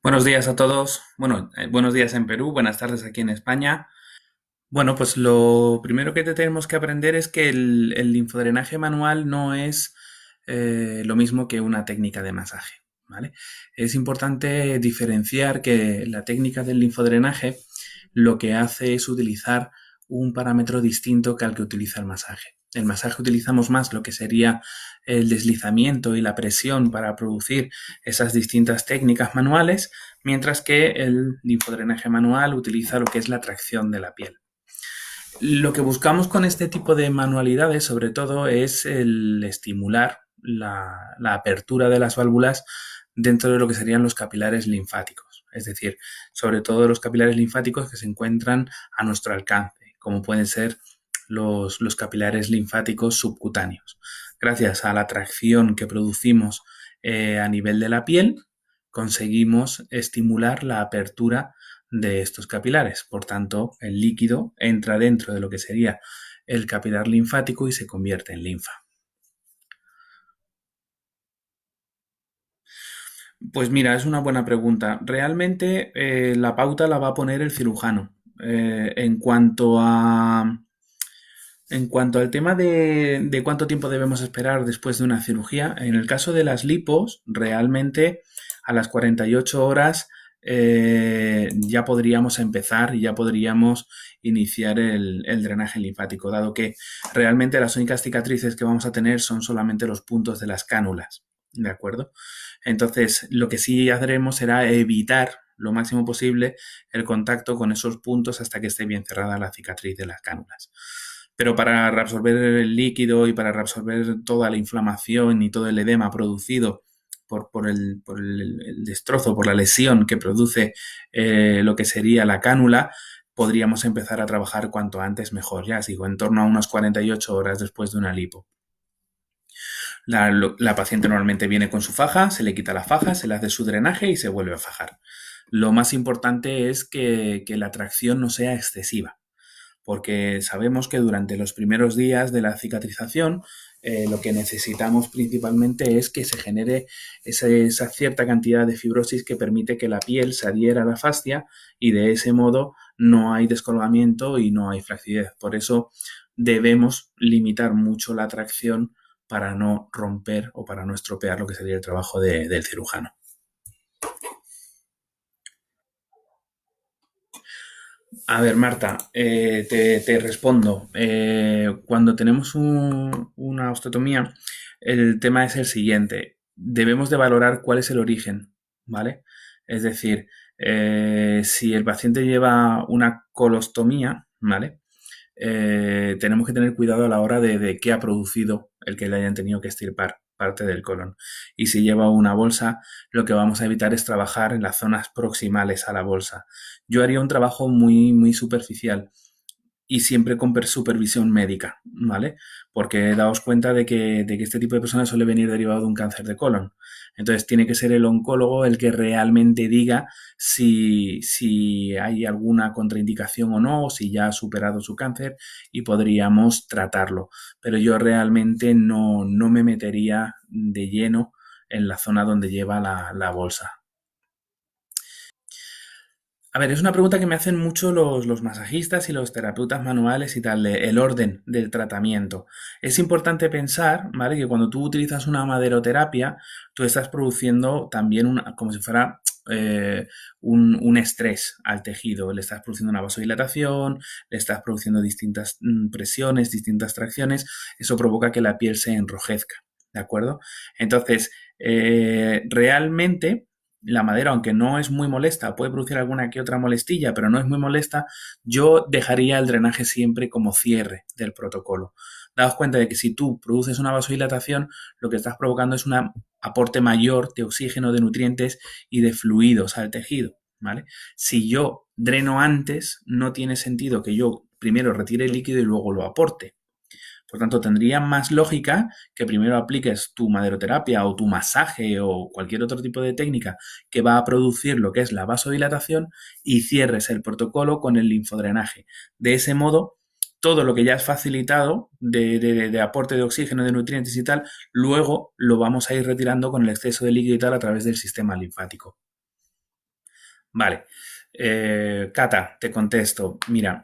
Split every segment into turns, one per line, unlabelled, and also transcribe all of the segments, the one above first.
Buenos días a todos. Bueno, buenos días en Perú, buenas tardes aquí en España. Bueno, pues lo primero que tenemos que aprender es que el linfodrenaje manual no es lo mismo que una técnica de masaje, ¿vale? Es importante diferenciar que la técnica del linfodrenaje lo que hace es utilizar un parámetro distinto que al que utiliza el masaje. El masaje utilizamos más lo que sería el deslizamiento y la presión para producir esas distintas técnicas manuales, mientras que el linfodrenaje manual utiliza lo que es la tracción de la piel. Lo que buscamos con este tipo de manualidades, sobre todo, es el estimular la apertura de las válvulas dentro de lo que serían los capilares linfáticos. Es decir, sobre todo los capilares linfáticos que se encuentran a nuestro alcance, como pueden ser los capilares linfáticos subcutáneos. Gracias a la tracción que producimos a nivel de la piel, conseguimos estimular la apertura de estos capilares. Por tanto, el líquido entra dentro de lo que sería el capilar linfático y se convierte en linfa. Pues mira, es una buena pregunta. Realmente la pauta la va a poner el cirujano. En cuanto al tema de cuánto tiempo debemos esperar después de una cirugía, en el caso de las lipos, realmente a las 48 horas ya podríamos empezar y ya podríamos iniciar el drenaje linfático, dado que realmente las únicas cicatrices que vamos a tener son solamente los puntos de las cánulas, ¿de acuerdo? Entonces, lo que sí haremos será evitar lo máximo posible el contacto con esos puntos hasta que esté bien cerrada la cicatriz de las cánulas. Pero para reabsorber el líquido y para reabsorber toda la inflamación y todo el edema producido por el destrozo, por la lesión que produce lo que sería la cánula, podríamos empezar a trabajar cuanto antes mejor, ya sigo, en torno a unas 48 horas después de una lipo. La paciente normalmente viene con su faja, se le quita la faja, se le hace su drenaje y se vuelve a fajar. Lo más importante es que la tracción no sea excesiva, porque sabemos que durante los primeros días de la cicatrización lo que necesitamos principalmente es que se genere esa cierta cantidad de fibrosis que permite que la piel se adhiera a la fascia y de ese modo no hay descolgamiento y no hay flacidez. Por eso debemos limitar mucho la tracción para no romper o para no estropear lo que sería el trabajo del cirujano. A ver, Marta, te respondo. Cuando tenemos una osteotomía, el tema es el siguiente. Debemos de valorar cuál es el origen, ¿vale? Es decir, si el paciente lleva una colostomía, ¿vale? Tenemos que tener cuidado a la hora de qué ha producido el que le hayan tenido que extirpar parte del colon. Y si lleva una bolsa, lo que vamos a evitar es trabajar en las zonas proximales a la bolsa. Yo haría un trabajo muy, muy superficial y siempre con supervisión médica, ¿vale? Porque daos cuenta de que este tipo de personas suele venir derivado de un cáncer de colon. Entonces tiene que ser el oncólogo el que realmente diga si hay alguna contraindicación o no, o si ya ha superado su cáncer y podríamos tratarlo. Pero yo realmente no me metería de lleno en la zona donde lleva la bolsa. A ver, es una pregunta que me hacen mucho los masajistas y los terapeutas manuales y tal, el orden del tratamiento. Es importante pensar, ¿vale? Que cuando tú utilizas una maderoterapia, tú estás produciendo también como si fuera un estrés al tejido. Le estás produciendo una vasodilatación, le estás produciendo distintas presiones, distintas tracciones. Eso provoca que la piel se enrojezca, ¿de acuerdo? Entonces, realmente la madera, aunque no es muy molesta, puede producir alguna que otra molestilla, pero no es muy molesta, yo dejaría el drenaje siempre como cierre del protocolo. Daos cuenta de que si tú produces una vasodilatación, lo que estás provocando es un aporte mayor de oxígeno, de nutrientes y de fluidos al tejido, ¿vale? Si yo dreno antes, no tiene sentido que yo primero retire el líquido y luego lo aporte. Por tanto, tendría más lógica que primero apliques tu maderoterapia o tu masaje o cualquier otro tipo de técnica que va a producir lo que es la vasodilatación y cierres el protocolo con el linfodrenaje. De ese modo, todo lo que ya has facilitado de aporte de oxígeno, de nutrientes y tal, luego lo vamos a ir retirando con el exceso de líquido y tal a través del sistema linfático. Vale. Cata, te contesto. Mira,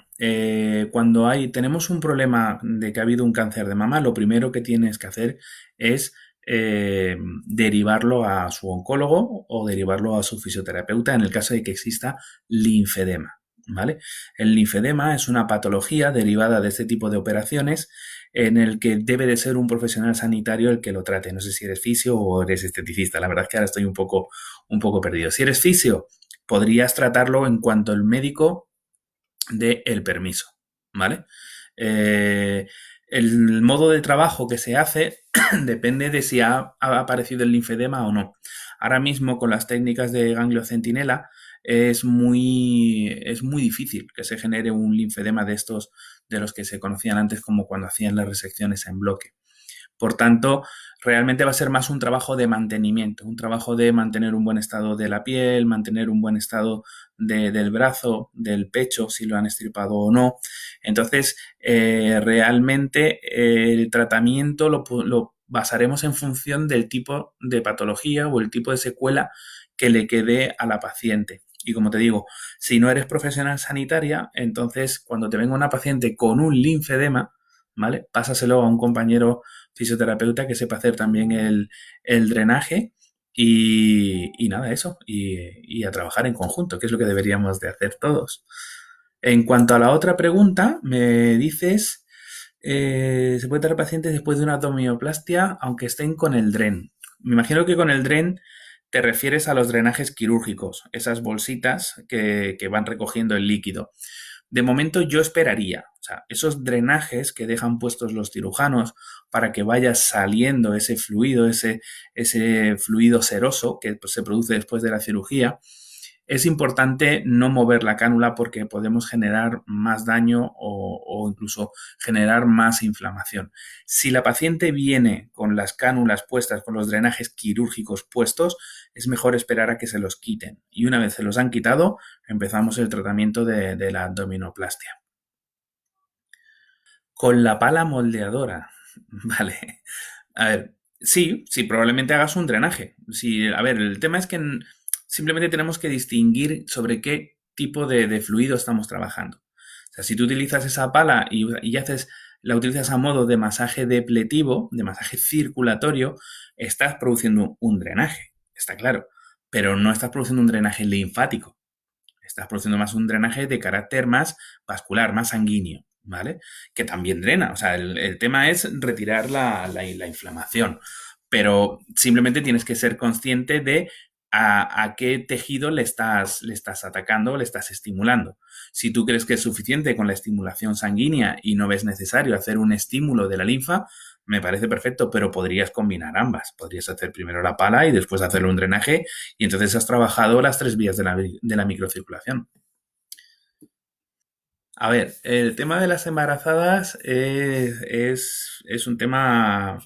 cuando tenemos un problema de que ha habido un cáncer de mama, lo primero que tienes que hacer es derivarlo a su oncólogo o derivarlo a su fisioterapeuta en el caso de que exista linfedema. ¿Vale? El linfedema es una patología derivada de este tipo de operaciones en el que debe de ser un profesional sanitario el que lo trate. No sé si eres fisio o eres esteticista. La verdad es que ahora estoy un poco perdido. Si eres fisio, podrías tratarlo en cuanto el médico dé el permiso, ¿vale? Eh, el modo de trabajo que se hace depende de si ha aparecido el linfedema o no. Ahora mismo con las técnicas de ganglio centinela es muy difícil que se genere un linfedema de estos de los que se conocían antes como cuando hacían las resecciones en bloque. Por tanto, realmente va a ser más un trabajo de mantenimiento, un trabajo de mantener un buen estado de la piel, mantener un buen estado del brazo, del pecho, si lo han extirpado o no. Entonces, realmente el tratamiento lo basaremos en función del tipo de patología o el tipo de secuela que le quede a la paciente. Y como te digo, si no eres profesional sanitaria, entonces cuando te venga una paciente con un linfedema, ¿vale? Pásaselo a un compañero fisioterapeuta que sepa hacer también el drenaje y nada, eso, y a trabajar en conjunto, que es lo que deberíamos de hacer todos. En cuanto a la otra pregunta, me dices, ¿se puede tratar pacientes después de una abdominoplastia aunque estén con el DREN? Me imagino que con el DREN te refieres a los drenajes quirúrgicos, esas bolsitas que van recogiendo el líquido. De momento yo esperaría, o sea, esos drenajes que dejan puestos los cirujanos para que vaya saliendo ese fluido seroso que pues, se produce después de la cirugía, es importante no mover la cánula porque podemos generar más daño o incluso generar más inflamación. Si la paciente viene con las cánulas puestas, con los drenajes quirúrgicos puestos, es mejor esperar a que se los quiten. Y una vez se los han quitado, empezamos el tratamiento de la abdominoplastia. Con la pala moldeadora. Vale. A ver, sí, sí, probablemente hagas un drenaje. Sí, a ver, el tema es que simplemente tenemos que distinguir sobre qué tipo de fluido estamos trabajando. O sea, si tú utilizas esa pala y la utilizas a modo de masaje depletivo, de masaje circulatorio, estás produciendo un drenaje, está claro, pero no estás produciendo un drenaje linfático. Estás produciendo más un drenaje de carácter más vascular, más sanguíneo, ¿vale? Que también drena. O sea, el tema es retirar la inflamación. Pero simplemente tienes que ser consciente de a qué tejido le estás atacando, le estás estimulando. Si tú crees que es suficiente con la estimulación sanguínea y no ves necesario hacer un estímulo de la linfa, me parece perfecto, pero podrías combinar ambas. Podrías hacer primero la pala y después hacerle un drenaje y entonces has trabajado las tres vías de la microcirculación. A ver, el tema de las embarazadas es un tema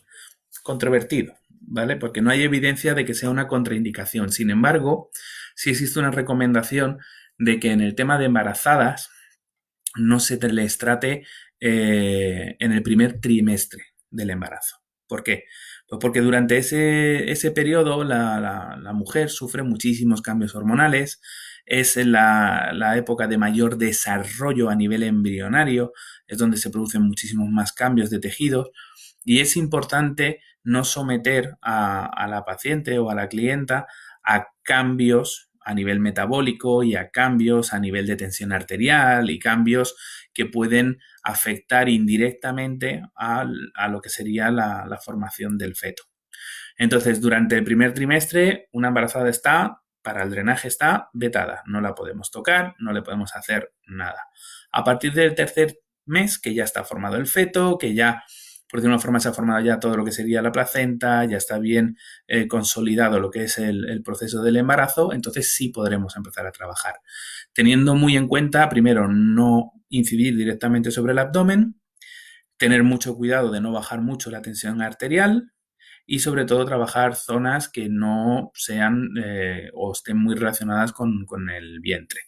controvertido, ¿vale? Porque no hay evidencia de que sea una contraindicación. Sin embargo, sí existe una recomendación de que en el tema de embarazadas no se les trate en el primer trimestre del embarazo. ¿Por qué? Pues porque durante ese periodo la mujer sufre muchísimos cambios hormonales, es la época de mayor desarrollo a nivel embrionario, es donde se producen muchísimos más cambios de tejidos y es importante no someter a la paciente o a la clienta a cambios a nivel metabólico y a cambios a nivel de tensión arterial y cambios que pueden afectar indirectamente a lo que sería la formación del feto. Entonces, durante el primer trimestre, una embarazada está, para el drenaje está vetada, no la podemos tocar, no le podemos hacer nada. A partir del tercer mes, que ya está formado el feto, que ya por de una forma se ha formado ya todo lo que sería la placenta, ya está bien consolidado lo que es el proceso del embarazo, entonces sí podremos empezar a trabajar. Teniendo muy en cuenta, primero, no incidir directamente sobre el abdomen, tener mucho cuidado de no bajar mucho la tensión arterial y sobre todo trabajar zonas que no sean o estén muy relacionadas con el vientre.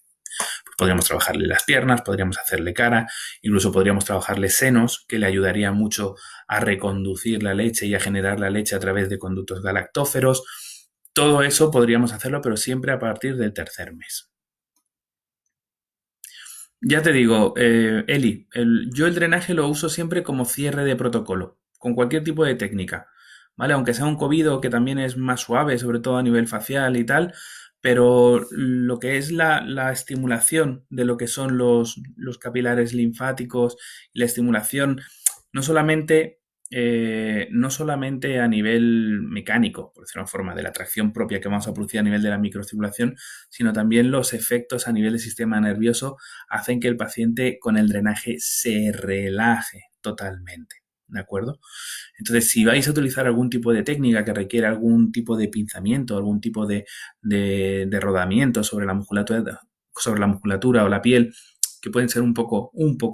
Podríamos trabajarle las piernas, podríamos hacerle cara, incluso podríamos trabajarle senos, que le ayudaría mucho a reconducir la leche y a generar la leche a través de conductos galactóferos. Todo eso podríamos hacerlo, pero siempre a partir del tercer mes. Ya te digo, Eli, yo el drenaje lo uso siempre como cierre de protocolo, con cualquier tipo de técnica, ¿vale? Aunque sea un cobido que también es más suave, sobre todo a nivel facial y tal, pero lo que es la estimulación de lo que son los capilares linfáticos, y la estimulación no solamente a nivel mecánico, por decirlo de una forma, de la tracción propia que vamos a producir a nivel de la microestimulación, sino también los efectos a nivel del sistema nervioso hacen que el paciente con el drenaje se relaje totalmente. ¿De acuerdo? Entonces, si vais a utilizar algún tipo de técnica que requiere algún tipo de pinzamiento, algún tipo de rodamiento sobre la musculatura o la piel, que pueden ser un poco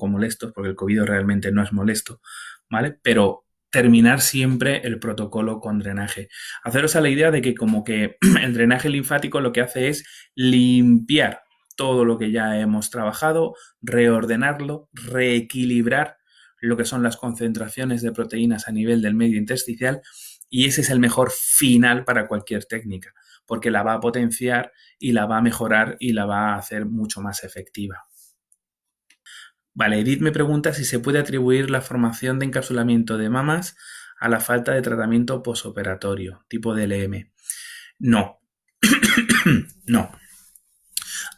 molestos, porque el COVID realmente no es molesto, ¿vale? Pero terminar siempre el protocolo con drenaje. Haceros a la idea de que como que el drenaje linfático lo que hace es limpiar todo lo que ya hemos trabajado, reordenarlo, reequilibrar lo que son las concentraciones de proteínas a nivel del medio intersticial, y ese es el mejor final para cualquier técnica, porque la va a potenciar y la va a mejorar y la va a hacer mucho más efectiva. Vale, Edith me pregunta si se puede atribuir la formación de encapsulamiento de mamas a la falta de tratamiento posoperatorio, tipo DLM. No, no.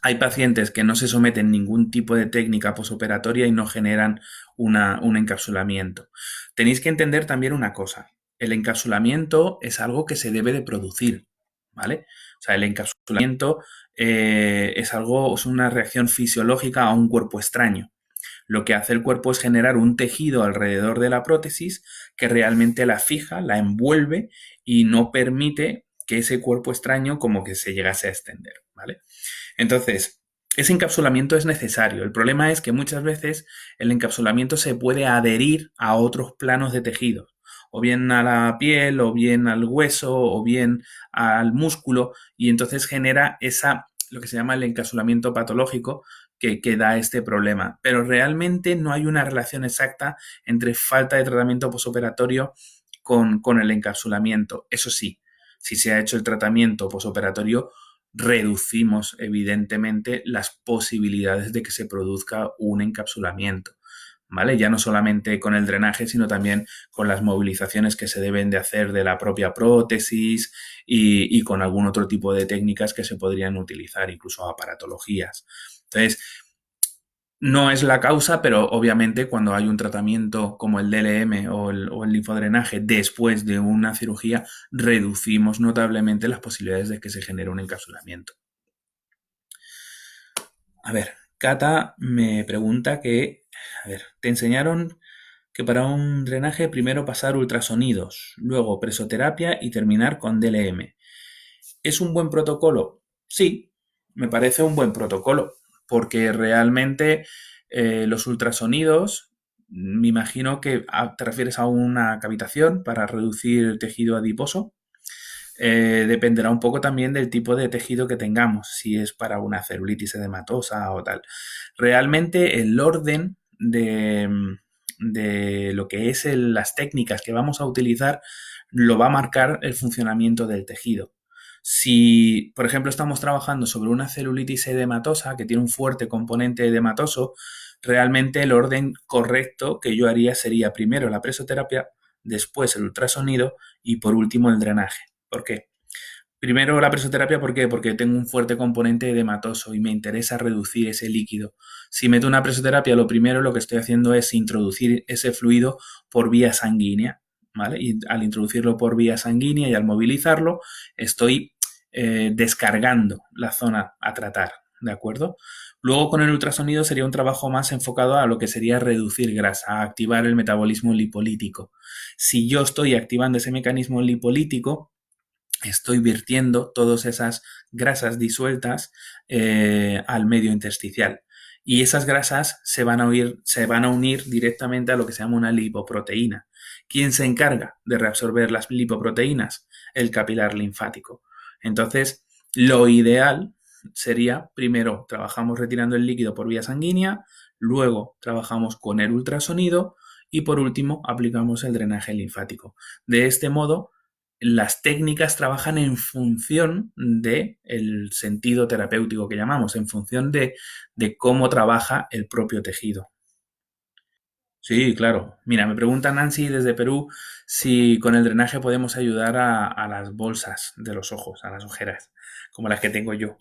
Hay pacientes que no se someten a ningún tipo de técnica posoperatoria y no generan un encapsulamiento. Tenéis que entender también una cosa. El encapsulamiento es algo que se debe de producir, ¿vale? O sea, el encapsulamiento es una reacción fisiológica a un cuerpo extraño. Lo que hace el cuerpo es generar un tejido alrededor de la prótesis que realmente la fija, la envuelve y no permite que ese cuerpo extraño como que se llegase a extender, ¿vale? Entonces, ese encapsulamiento es necesario. El problema es que muchas veces el encapsulamiento se puede adherir a otros planos de tejido, o bien a la piel, o bien al hueso, o bien al músculo, y entonces genera lo que se llama el encapsulamiento patológico que da este problema. Pero realmente no hay una relación exacta entre falta de tratamiento posoperatorio con el encapsulamiento. Eso sí, si se ha hecho el tratamiento posoperatorio, reducimos evidentemente las posibilidades de que se produzca un encapsulamiento, ¿vale? Ya no solamente con el drenaje, sino también con las movilizaciones que se deben de hacer de la propia prótesis y con algún otro tipo de técnicas que se podrían utilizar, incluso aparatologías. Entonces, no es la causa, pero obviamente cuando hay un tratamiento como el DLM o el linfodrenaje después de una cirugía, reducimos notablemente las posibilidades de que se genere un encapsulamiento. A ver, Cata me pregunta a ver, te enseñaron que para un drenaje primero pasar ultrasonidos, luego presoterapia y terminar con DLM. ¿Es un buen protocolo? Sí, me parece un buen protocolo, porque realmente los ultrasonidos, me imagino que te refieres a una cavitación para reducir tejido adiposo. Dependerá un poco también del tipo de tejido que tengamos, si es para una celulitis edematosa o tal. Realmente el orden de lo que es las técnicas que vamos a utilizar lo va a marcar el funcionamiento del tejido. Si, por ejemplo, estamos trabajando sobre una celulitis edematosa que tiene un fuerte componente edematoso, realmente el orden correcto que yo haría sería primero la presoterapia, después el ultrasonido y por último el drenaje. ¿Por qué? Primero la presoterapia, ¿por qué? Porque tengo un fuerte componente edematoso y me interesa reducir ese líquido. Si meto una presoterapia, lo que estoy haciendo es introducir ese fluido por vía sanguínea, ¿vale? Y al introducirlo por vía sanguínea y al movilizarlo, estoy descargando la zona a tratar, ¿de acuerdo? Luego con el ultrasonido sería un trabajo más enfocado a lo que sería reducir grasa, a activar el metabolismo lipolítico. Si yo estoy activando ese mecanismo lipolítico, estoy virtiendo todas esas grasas disueltas al medio intersticial. Y esas grasas se van a unir directamente a lo que se llama una lipoproteína. ¿Quién se encarga de reabsorber las lipoproteínas? El capilar linfático. Entonces, lo ideal sería, primero trabajamos retirando el líquido por vía sanguínea, luego trabajamos con el ultrasonido y por último aplicamos el drenaje linfático. De este modo, las técnicas trabajan en función del sentido terapéutico que llamamos, en función de cómo trabaja el propio tejido. Sí, claro. Mira, me pregunta Nancy desde Perú si con el drenaje podemos ayudar a las bolsas de los ojos, a las ojeras, como las que tengo yo,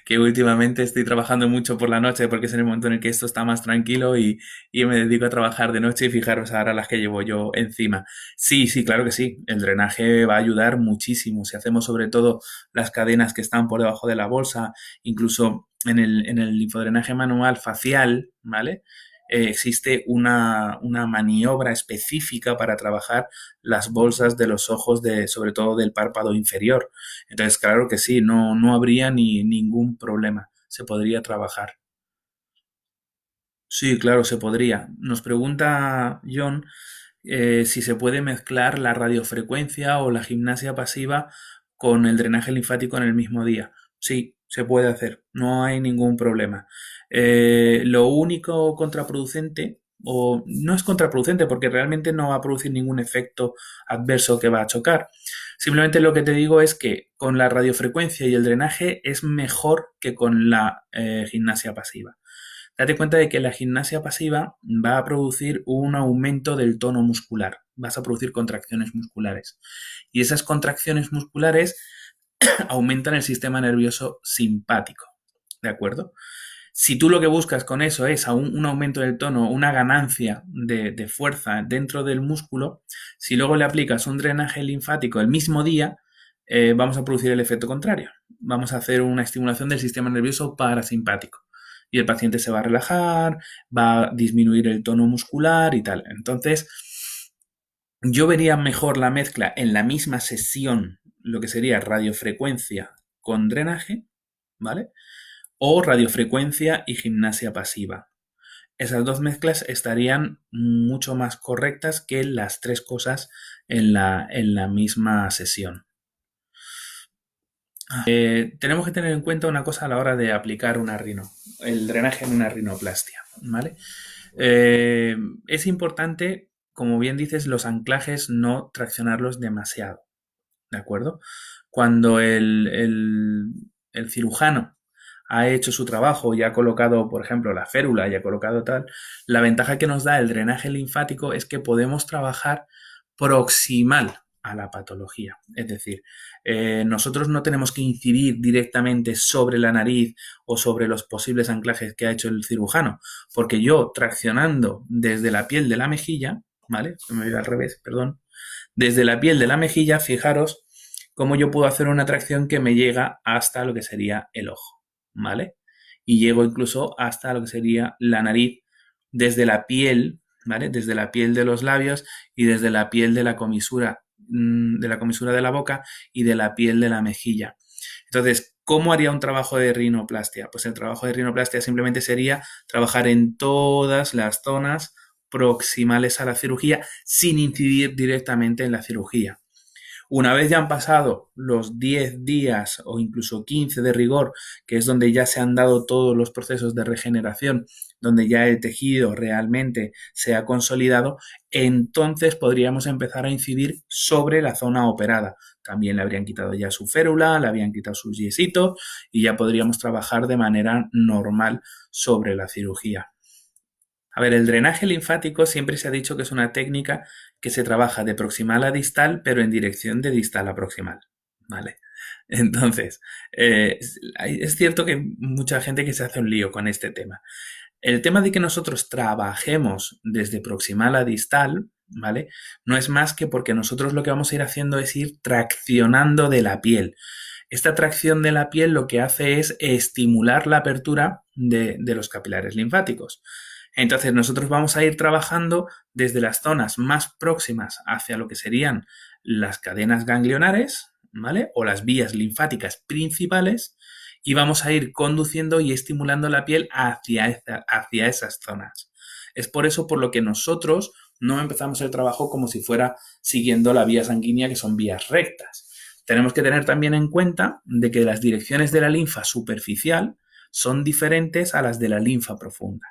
que últimamente estoy trabajando mucho por la noche porque es en el momento en el que esto está más tranquilo y me dedico a trabajar de noche y fijaros ahora las que llevo yo encima. Sí, sí, claro que sí. El drenaje va a ayudar muchísimo. Si hacemos sobre todo las cadenas que están por debajo de la bolsa, incluso en el linfodrenaje manual facial, ¿vale? Existe una maniobra específica para trabajar las bolsas de los ojos, sobre todo del párpado inferior. Entonces, claro que sí, no habría ningún problema. Se podría trabajar. Sí, claro, se podría. Nos pregunta John si se puede mezclar la radiofrecuencia o la gimnasia pasiva con el drenaje linfático en el mismo día. Sí, se puede hacer, no hay ningún problema. Lo único contraproducente, o no es contraproducente porque realmente no va a producir ningún efecto adverso que va a chocar. Simplemente lo que te digo es que con la radiofrecuencia y el drenaje es mejor que con la gimnasia pasiva. Date cuenta de que la gimnasia pasiva va a producir un aumento del tono muscular, vas a producir contracciones musculares. Y esas contracciones musculares aumentan el sistema nervioso simpático, ¿de acuerdo? Si tú lo que buscas con eso es un aumento del tono, una ganancia de fuerza dentro del músculo, si luego le aplicas un drenaje linfático el mismo día, vamos a producir el efecto contrario. Vamos a hacer una estimulación del sistema nervioso parasimpático. Y el paciente se va a relajar, va a disminuir el tono muscular y tal. Entonces, yo vería mejor la mezcla en la misma sesión, lo que sería radiofrecuencia con drenaje, ¿vale? O radiofrecuencia y gimnasia pasiva. Esas dos mezclas estarían mucho más correctas que las tres cosas en la misma sesión. Tenemos que tener en cuenta una cosa a la hora de aplicar el drenaje en una rinoplastia, ¿vale? Eh, es importante, como bien dices, los anclajes no traccionarlos demasiado, ¿de acuerdo? Cuando el cirujano ha hecho su trabajo y ha colocado, por ejemplo, la férula y ha colocado tal, la ventaja que nos da el drenaje linfático es que podemos trabajar proximal a la patología. Es decir, nosotros no tenemos que incidir directamente sobre la nariz o sobre los posibles anclajes que ha hecho el cirujano, porque yo traccionando desde la piel de la mejilla, ¿vale? Me voy al revés, perdón. Desde la piel de la mejilla, fijaros cómo yo puedo hacer una tracción que me llega hasta lo que sería el ojo, ¿vale? Y llego incluso hasta lo que sería la nariz desde la piel, ¿vale? Desde la piel de los labios y desde la piel de la comisura de la boca y de la piel de la mejilla. Entonces, ¿cómo haría un trabajo de rinoplastia? Pues el trabajo de rinoplastia simplemente sería trabajar en todas las zonas proximales a la cirugía sin incidir directamente en la cirugía. Una vez ya han pasado los 10 días o incluso 15 de rigor, que es donde ya se han dado todos los procesos de regeneración, donde ya el tejido realmente se ha consolidado, entonces podríamos empezar a incidir sobre la zona operada. También le habrían quitado ya su férula, le habían quitado sus yesitos y ya podríamos trabajar de manera normal sobre la cirugía. A ver, el drenaje linfático siempre se ha dicho que es una técnica que se trabaja de proximal a distal, pero en dirección de distal a proximal, ¿vale? Entonces, es cierto que mucha gente que se hace un lío con este tema. El tema de que nosotros trabajemos desde proximal a distal, ¿vale? No es más que porque nosotros lo que vamos a ir haciendo es ir traccionando de la piel. Esta tracción de la piel lo que hace es estimular la apertura de los capilares linfáticos. Entonces nosotros vamos a ir trabajando desde las zonas más próximas hacia lo que serían las cadenas ganglionares, ¿vale? O las vías linfáticas principales y vamos a ir conduciendo y estimulando la piel hacia esas zonas. Es por eso por lo que nosotros no empezamos el trabajo como si fuera siguiendo la vía sanguínea, que son vías rectas. Tenemos que tener también en cuenta de que las direcciones de la linfa superficial son diferentes a las de la linfa profunda.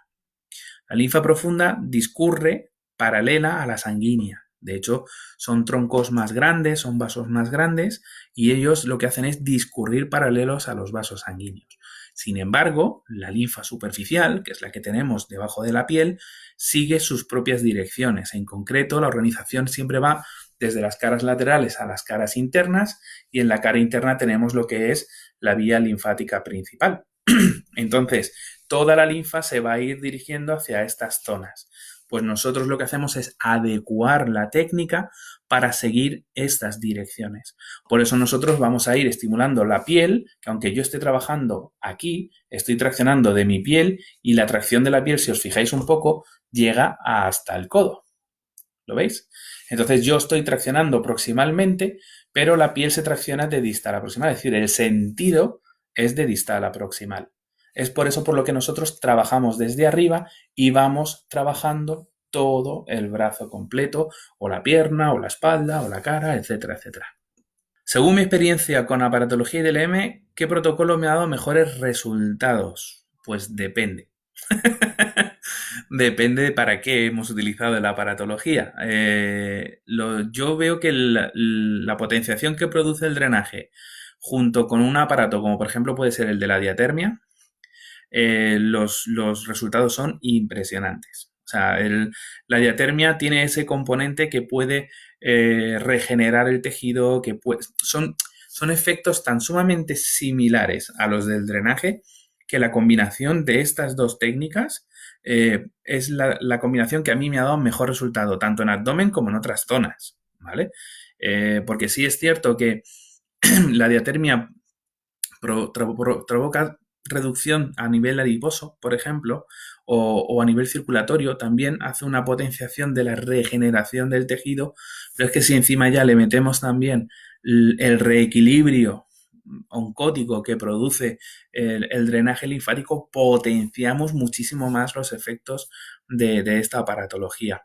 La linfa profunda discurre paralela a la sanguínea, De hecho, son troncos más grandes, son vasos más grandes y ellos lo que hacen es discurrir paralelos a los vasos sanguíneos. Sin embargo, la linfa superficial, que es la que tenemos debajo de la piel, sigue sus propias direcciones. En concreto, la organización siempre va desde las caras laterales a las caras internas y en la cara interna tenemos lo que es la vía linfática principal. Entonces, toda la linfa se va a ir dirigiendo hacia estas zonas. Pues nosotros lo que hacemos es adecuar la técnica para seguir estas direcciones. Por eso nosotros vamos a ir estimulando la piel, que aunque yo esté trabajando aquí, estoy traccionando de mi piel y la tracción de la piel, si os fijáis un poco, llega hasta el codo. ¿Lo veis? Entonces yo estoy traccionando proximalmente, pero la piel se tracciona de distal a proximal, es decir, el sentido es de distal a proximal. Es por eso por lo que nosotros trabajamos desde arriba y vamos trabajando todo el brazo completo, o la pierna, o la espalda, o la cara, etcétera, etcétera. Según mi experiencia con aparatología y DLM, ¿qué protocolo me ha dado mejores resultados? Pues depende. Depende de para qué hemos utilizado la aparatología. Yo veo que la potenciación que produce el drenaje junto con un aparato como por ejemplo puede ser el de la diatermia, los resultados son impresionantes. O sea, la diatermia tiene ese componente que puede regenerar el tejido, son efectos tan sumamente similares a los del drenaje que la combinación de estas dos técnicas es la combinación que a mí me ha dado mejor resultado, tanto en abdomen como en otras zonas, ¿vale? Porque sí es cierto que la diatermia provoca reducción a nivel adiposo, por ejemplo, o a nivel circulatorio, también hace una potenciación de la regeneración del tejido, pero es que si encima ya le metemos también el reequilibrio oncótico que produce el drenaje linfático, potenciamos muchísimo más los efectos de esta aparatología.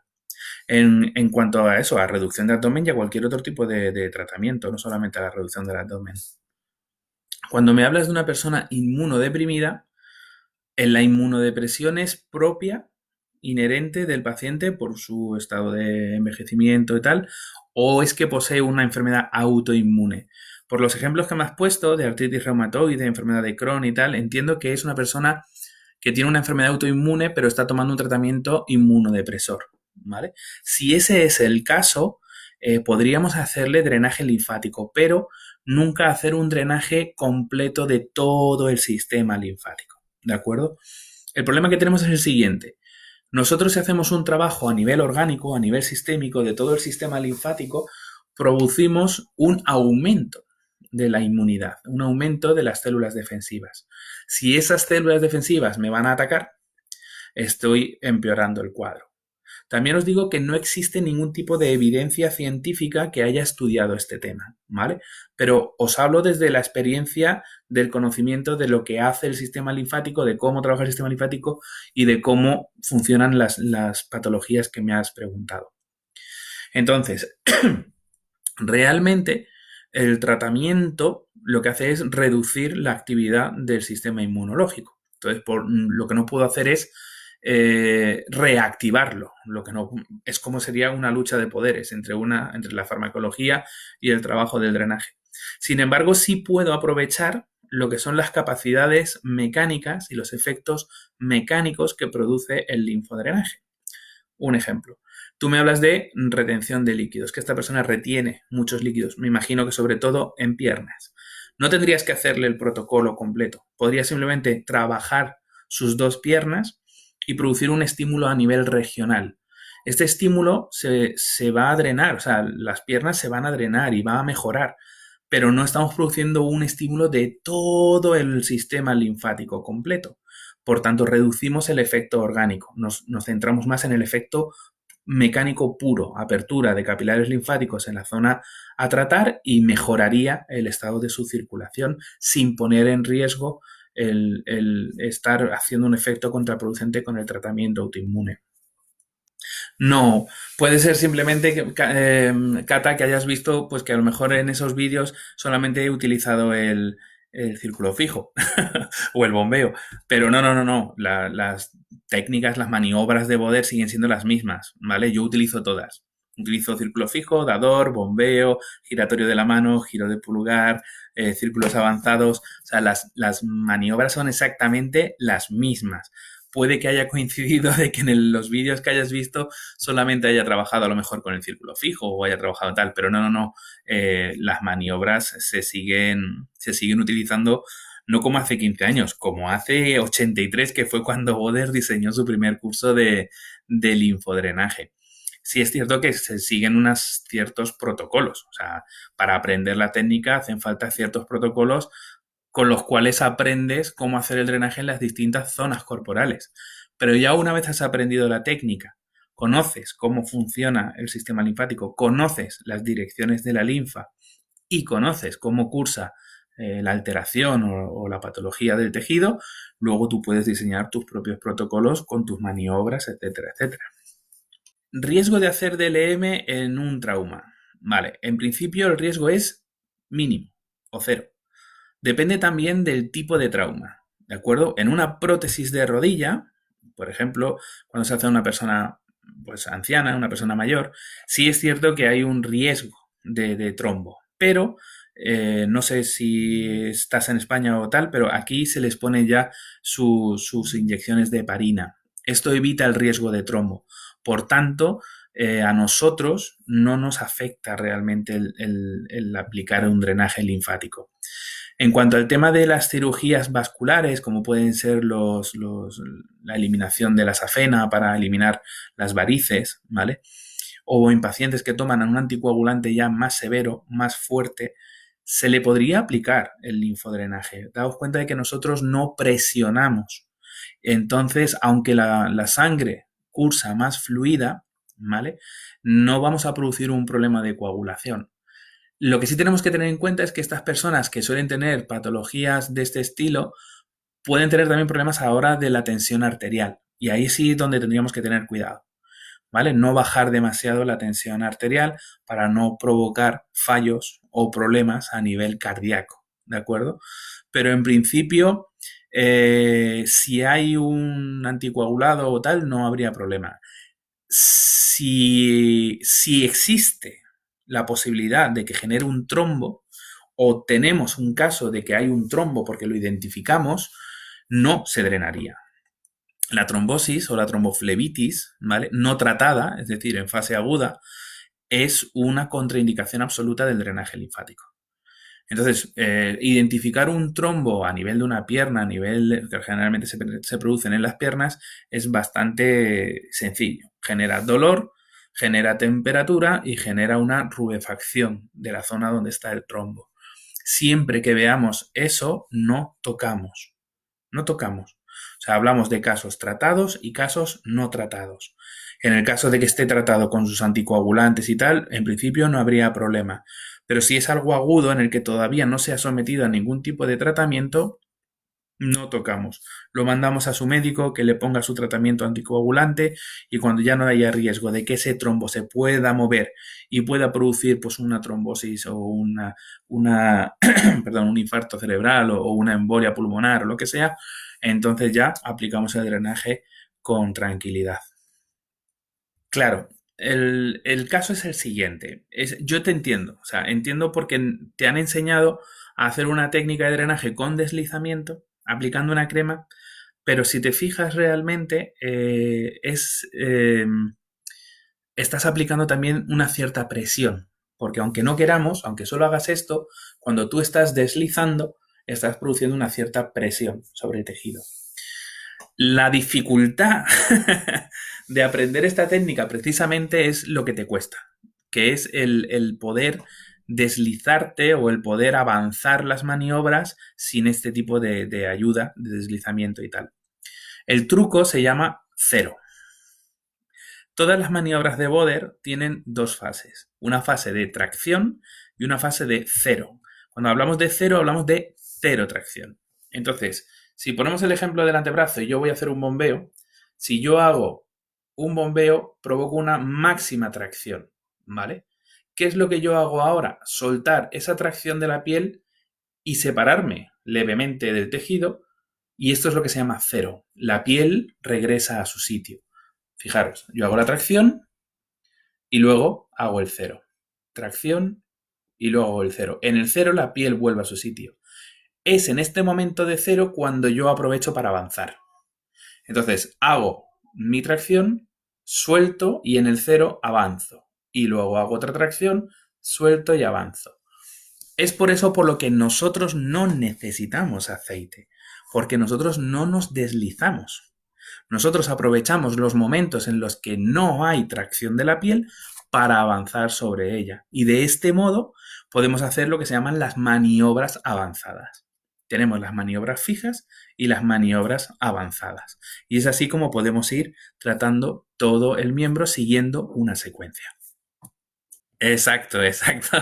En cuanto a eso, a reducción de abdomen y a cualquier otro tipo de tratamiento, no solamente a la reducción del abdomen. Cuando me hablas de una persona inmunodeprimida, la inmunodepresión es propia, inherente del paciente por su estado de envejecimiento y tal, o es que posee una enfermedad autoinmune. Por los ejemplos que me has puesto de artritis reumatoide, enfermedad de Crohn y tal, entiendo que es una persona que tiene una enfermedad autoinmune pero está tomando un tratamiento inmunodepresor, ¿vale? Si ese es el caso, podríamos hacerle drenaje linfático, pero nunca hacer un drenaje completo de todo el sistema linfático, ¿de acuerdo? El problema que tenemos es el siguiente. Nosotros si hacemos un trabajo a nivel orgánico, a nivel sistémico de todo el sistema linfático, producimos un aumento de la inmunidad, un aumento de las células defensivas. Si esas células defensivas me van a atacar, estoy empeorando el cuadro. También os digo que no existe ningún tipo de evidencia científica que haya estudiado este tema, ¿vale? Pero os hablo desde la experiencia del conocimiento de lo que hace el sistema linfático, de cómo trabaja el sistema linfático y de cómo funcionan las patologías que me has preguntado. Entonces, realmente el tratamiento lo que hace es reducir la actividad del sistema inmunológico. Entonces, lo que no puedo hacer es reactivarlo. Lo que no es como sería una lucha de poderes entre la farmacología y el trabajo del drenaje. Sin embargo, sí puedo aprovechar lo que son las capacidades mecánicas y los efectos mecánicos que produce el linfodrenaje. Un ejemplo. Tú me hablas de retención de líquidos, que esta persona retiene muchos líquidos, me imagino que sobre todo en piernas. No tendrías que hacerle el protocolo completo, podrías simplemente trabajar sus dos piernas y producir un estímulo a nivel regional. Este estímulo se va a drenar, o sea, las piernas se van a drenar y va a mejorar, pero no estamos produciendo un estímulo de todo el sistema linfático completo. Por tanto, reducimos el efecto orgánico, nos centramos más en el efecto mecánico puro, apertura de capilares linfáticos en la zona a tratar y mejoraría el estado de su circulación sin poner en riesgo el estar haciendo un efecto contraproducente con el tratamiento autoinmune. No, puede ser simplemente, Cata, que hayas visto pues que a lo mejor en esos vídeos solamente he utilizado el círculo fijo o el bombeo, pero no. Las técnicas, las maniobras de Boder siguen siendo las mismas, ¿vale? Yo utilizo todas. Utilizo círculo fijo, dador, bombeo, giratorio de la mano, giro de pulgar, círculos avanzados. O sea, las maniobras son exactamente las mismas. Puede que haya coincidido de que en los vídeos que hayas visto solamente haya trabajado a lo mejor con el círculo fijo o haya trabajado tal, pero no, no, no. Las maniobras se siguen utilizando no como hace 15 años, como hace 83, que fue cuando Boder diseñó su primer curso de linfodrenaje. Sí es cierto que se siguen unos ciertos protocolos, o sea, para aprender la técnica hacen falta ciertos protocolos con los cuales aprendes cómo hacer el drenaje en las distintas zonas corporales. Pero ya una vez has aprendido la técnica, conoces cómo funciona el sistema linfático, conoces las direcciones de la linfa y conoces cómo cursa la alteración o la patología del tejido, luego tú puedes diseñar tus propios protocolos con tus maniobras, etcétera, etcétera. Riesgo de hacer DLM en un trauma. Vale, en principio el riesgo es mínimo o cero. Depende también del tipo de trauma, ¿de acuerdo? En una prótesis de rodilla, por ejemplo, cuando se hace a una persona pues anciana, una persona mayor, sí es cierto que hay un riesgo de trombo, pero no sé si estás en España o tal, pero aquí se les pone ya sus inyecciones de heparina. Esto evita el riesgo de trombo. Por tanto, a nosotros no nos afecta realmente el aplicar un drenaje linfático. En cuanto al tema de las cirugías vasculares, como pueden ser la eliminación de la safena para eliminar las varices, ¿vale? O en pacientes que toman un anticoagulante ya más severo, más fuerte, se le podría aplicar el linfodrenaje. Daos cuenta de que nosotros no presionamos. Entonces, aunque la sangre cursa más fluida, ¿vale? No vamos a producir un problema de coagulación. Lo que sí tenemos que tener en cuenta es que estas personas que suelen tener patologías de este estilo pueden tener también problemas a la hora de la tensión arterial. Y ahí sí es donde tendríamos que tener cuidado, ¿vale? No bajar demasiado la tensión arterial para no provocar fallos o problemas a nivel cardíaco, ¿de acuerdo? Pero en principio, si hay un anticoagulado o tal, no habría problema. Si existe la posibilidad de que genere un trombo o tenemos un caso de que hay un trombo porque lo identificamos, no se drenaría. La trombosis o la tromboflebitis, ¿vale? No tratada, es decir, en fase aguda, es una contraindicación absoluta del drenaje linfático. Entonces, identificar un trombo a nivel de una pierna, a nivel que generalmente se producen en las piernas, es bastante sencillo. Genera dolor, genera temperatura y genera una rubefacción de la zona donde está el trombo. Siempre que veamos eso, no tocamos. No tocamos. O sea, hablamos de casos tratados y casos no tratados. En el caso de que esté tratado con sus anticoagulantes y tal, en principio no habría problema. Pero si es algo agudo en el que todavía no se ha sometido a ningún tipo de tratamiento, no tocamos. Lo mandamos a su médico que le ponga su tratamiento anticoagulante y cuando ya no haya riesgo de que ese trombo se pueda mover y pueda producir pues una trombosis o perdón, un infarto cerebral o una embolia pulmonar o lo que sea, entonces ya aplicamos el drenaje con tranquilidad. Claro, el caso es el siguiente. Yo te entiendo, o sea, entiendo porque te han enseñado a hacer una técnica de drenaje con deslizamiento, aplicando una crema, pero si te fijas realmente, estás aplicando también una cierta presión, porque aunque no queramos, aunque solo hagas esto, cuando tú estás deslizando, estás produciendo una cierta presión sobre el tejido. La dificultad de aprender esta técnica precisamente es lo que te cuesta, que es el poder deslizarte o el poder avanzar las maniobras sin este tipo de ayuda, de deslizamiento y tal. El truco se llama cero. Todas las maniobras de Boder tienen dos fases, una fase de tracción y una fase de cero. Cuando hablamos de cero, hablamos de cero tracción. Entonces, si ponemos el ejemplo del antebrazo y yo voy a hacer un bombeo, si yo hago un bombeo, provoco una máxima tracción, ¿vale? ¿Qué es lo que yo hago ahora? Soltar esa tracción de la piel y separarme levemente del tejido, y esto es lo que se llama cero. La piel regresa a su sitio. Fijaros, yo hago la tracción y luego hago el cero. Tracción y luego hago el cero. En el cero la piel vuelve a su sitio. Es en este momento de cero cuando yo aprovecho para avanzar. Entonces hago mi tracción, suelto y en el cero avanzo. Y luego hago otra tracción, suelto y avanzo. Es por eso por lo que nosotros no necesitamos aceite, porque nosotros no nos deslizamos. Nosotros aprovechamos los momentos en los que no hay tracción de la piel para avanzar sobre ella. Y de este modo podemos hacer lo que se llaman las maniobras avanzadas. Tenemos las maniobras fijas y las maniobras avanzadas. Y es así como podemos ir tratando todo el miembro siguiendo una secuencia. Exacto, exacto.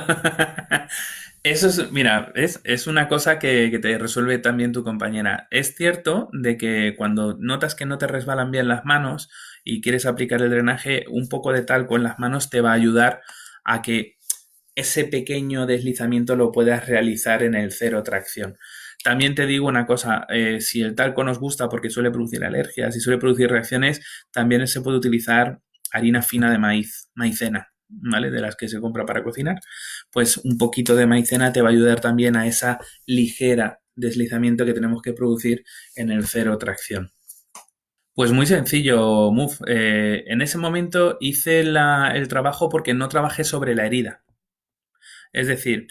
Eso es, mira, es una cosa que te resuelve también tu compañera. Es cierto de que cuando notas que no te resbalan bien las manos y quieres aplicar el drenaje, un poco de talco en las manos te va a ayudar a que ese pequeño deslizamiento lo puedas realizar en el cero tracción. También te digo una cosa, si el talco nos gusta porque suele producir alergias y suele producir reacciones, también se puede utilizar harina fina de maíz, maicena, ¿vale? De las que se compra para cocinar. Pues un poquito de maicena te va a ayudar también a esa ligera deslizamiento que tenemos que producir en el cero tracción. Pues muy sencillo, Muf. En ese momento hice el trabajo porque no trabajé sobre la herida. Es decir,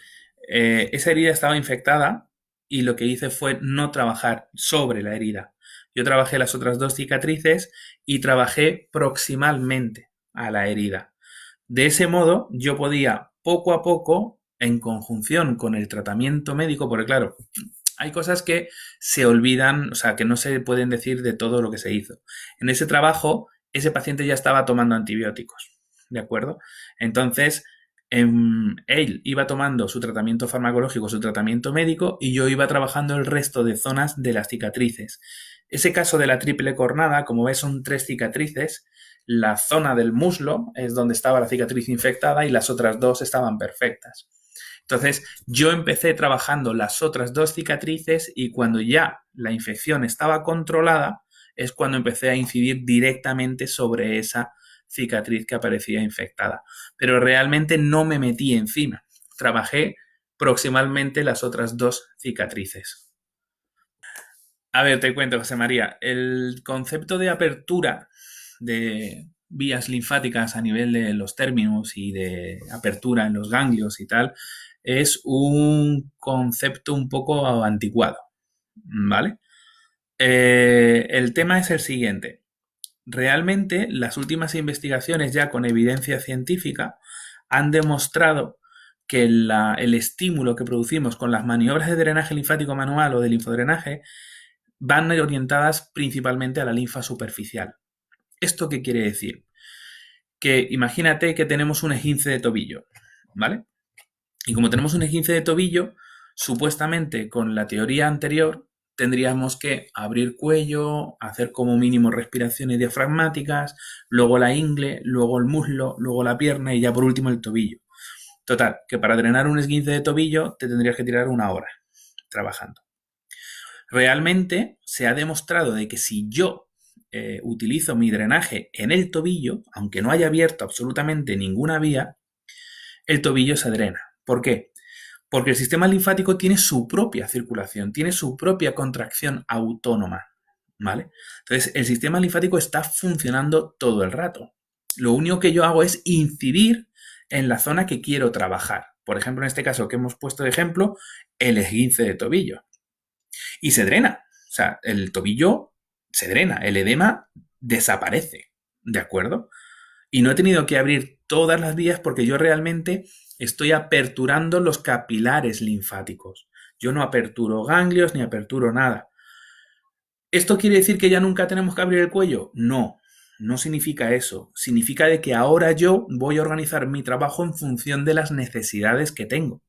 esa herida estaba infectada y lo que hice fue no trabajar sobre la herida. Yo trabajé las otras dos cicatrices y trabajé proximalmente a la herida. De ese modo, yo podía poco a poco, en conjunción con el tratamiento médico, porque claro, hay cosas que se olvidan, o sea, que no se pueden decir de todo lo que se hizo. En ese trabajo, ese paciente ya estaba tomando antibióticos, ¿de acuerdo? Entonces, él iba tomando su tratamiento farmacológico, su tratamiento médico, y yo iba trabajando el resto de zonas de las cicatrices. Ese caso de la triple cornada, como ves, son 3 cicatrices. La zona del muslo es donde estaba la cicatriz infectada y las otras 2 estaban perfectas. Entonces, yo empecé trabajando las otras 2 cicatrices y cuando ya la infección estaba controlada, es cuando empecé a incidir directamente sobre esa cicatriz que aparecía infectada. Pero realmente no me metí encima. Trabajé proximalmente las otras 2 cicatrices. A ver, te cuento, José María. El concepto de apertura de vías linfáticas a nivel de los términos y de apertura en los ganglios y tal es un concepto un poco anticuado, ¿vale? El tema es el siguiente. Realmente las últimas investigaciones ya con evidencia científica han demostrado que el estímulo que producimos con las maniobras de drenaje linfático manual o de linfodrenaje van orientadas principalmente a la linfa superficial. ¿Esto qué quiere decir? Que imagínate que tenemos un esguince de tobillo, ¿vale? Y como tenemos un esguince de tobillo, supuestamente con la teoría anterior tendríamos que abrir cuello, hacer como mínimo respiraciones diafragmáticas, luego la ingle, luego el muslo, luego la pierna y ya por último el tobillo. Total, que para drenar un esguince de tobillo te tendrías que tirar 1 hora trabajando. Realmente se ha demostrado de que si yo utilizo mi drenaje en el tobillo, aunque no haya abierto absolutamente ninguna vía, el tobillo se drena. ¿Por qué? Porque el sistema linfático tiene su propia circulación, tiene su propia contracción autónoma, ¿vale? Entonces, el sistema linfático está funcionando todo el rato. Lo único que yo hago es incidir en la zona que quiero trabajar. Por ejemplo, en este caso que hemos puesto de ejemplo, el esguince de tobillo. Y se drena. O sea, el tobillo se drena, el edema desaparece, ¿de acuerdo? Y no he tenido que abrir todas las vías porque yo realmente estoy aperturando los capilares linfáticos. Yo no aperturo ganglios ni aperturo nada. ¿Esto quiere decir que ya nunca tenemos que abrir el cuello? No, no significa eso. Significa de que ahora yo voy a organizar mi trabajo en función de las necesidades que tengo.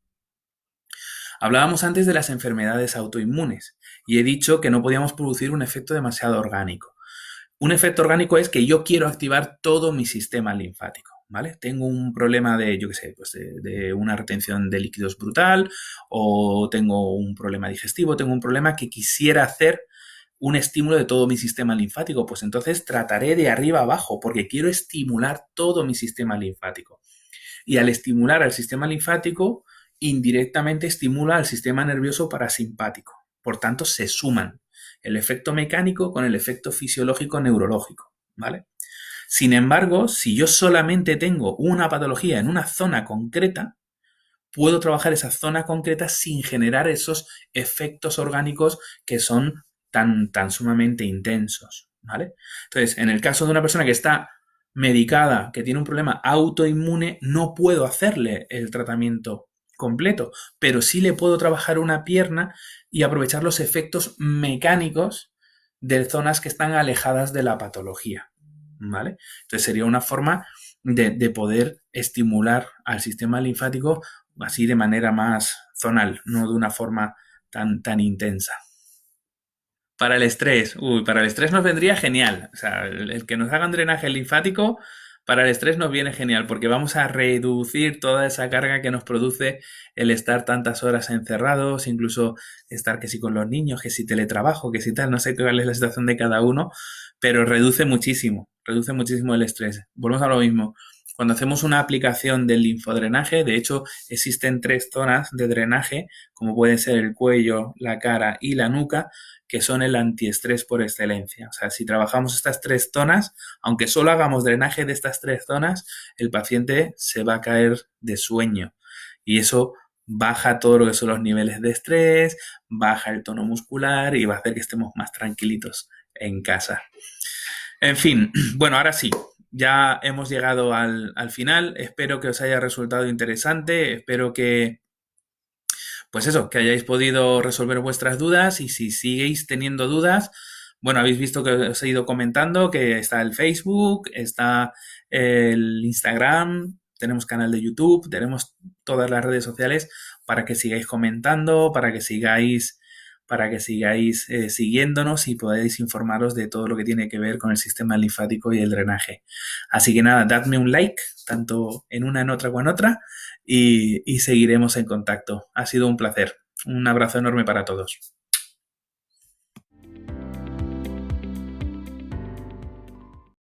Hablábamos antes de las enfermedades autoinmunes y he dicho que no podíamos producir un efecto demasiado orgánico. Un efecto orgánico es que yo quiero activar todo mi sistema linfático, ¿vale? Tengo un problema de, yo qué sé, pues de una retención de líquidos brutal o tengo un problema digestivo, tengo un problema que quisiera hacer un estímulo de todo mi sistema linfático. Pues entonces trataré de arriba abajo porque quiero estimular todo mi sistema linfático. Y al estimular al sistema linfático, indirectamente estimula al sistema nervioso parasimpático. Por tanto, se suman el efecto mecánico con el efecto fisiológico neurológico, ¿vale? Sin embargo, si yo solamente tengo una patología en una zona concreta, puedo trabajar esa zona concreta sin generar esos efectos orgánicos que son tan sumamente intensos, ¿vale? Entonces, en el caso de una persona que está medicada, que tiene un problema autoinmune, no puedo hacerle el tratamiento completo, pero sí le puedo trabajar una pierna y aprovechar los efectos mecánicos de zonas que están alejadas de la patología, ¿vale? Entonces sería una forma de poder estimular al sistema linfático así de manera más zonal, no de una forma tan intensa. Para el estrés nos vendría genial. O sea, el que nos hagan drenaje linfático, para el estrés nos viene genial, porque vamos a reducir toda esa carga que nos produce el estar tantas horas encerrados, incluso estar que si con los niños, que si teletrabajo, que si tal, no sé cuál es la situación de cada uno, pero reduce muchísimo el estrés. Volvemos a lo mismo. Cuando hacemos una aplicación del linfodrenaje, de hecho, existen 3 zonas de drenaje, como pueden ser el cuello, la cara y la nuca, que son el antiestrés por excelencia. O sea, si trabajamos estas 3 zonas, aunque solo hagamos drenaje de estas 3 zonas, el paciente se va a caer de sueño. Y eso baja todo lo que son los niveles de estrés, baja el tono muscular y va a hacer que estemos más tranquilitos en casa. En fin, bueno, ahora sí, ya hemos llegado al final. Espero que os haya resultado interesante. Espero que, pues eso, que hayáis podido resolver vuestras dudas y si siguéis teniendo dudas, bueno, habéis visto que os he ido comentando que está el Facebook, está el Instagram, tenemos canal de YouTube, tenemos todas las redes sociales para que sigáis comentando, para que sigáis siguiéndonos y podáis informaros de todo lo que tiene que ver con el sistema linfático y el drenaje. Así que nada, dadme un like, tanto en una, en otra como en otra, y seguiremos en contacto. Ha sido un placer. Un abrazo enorme para todos.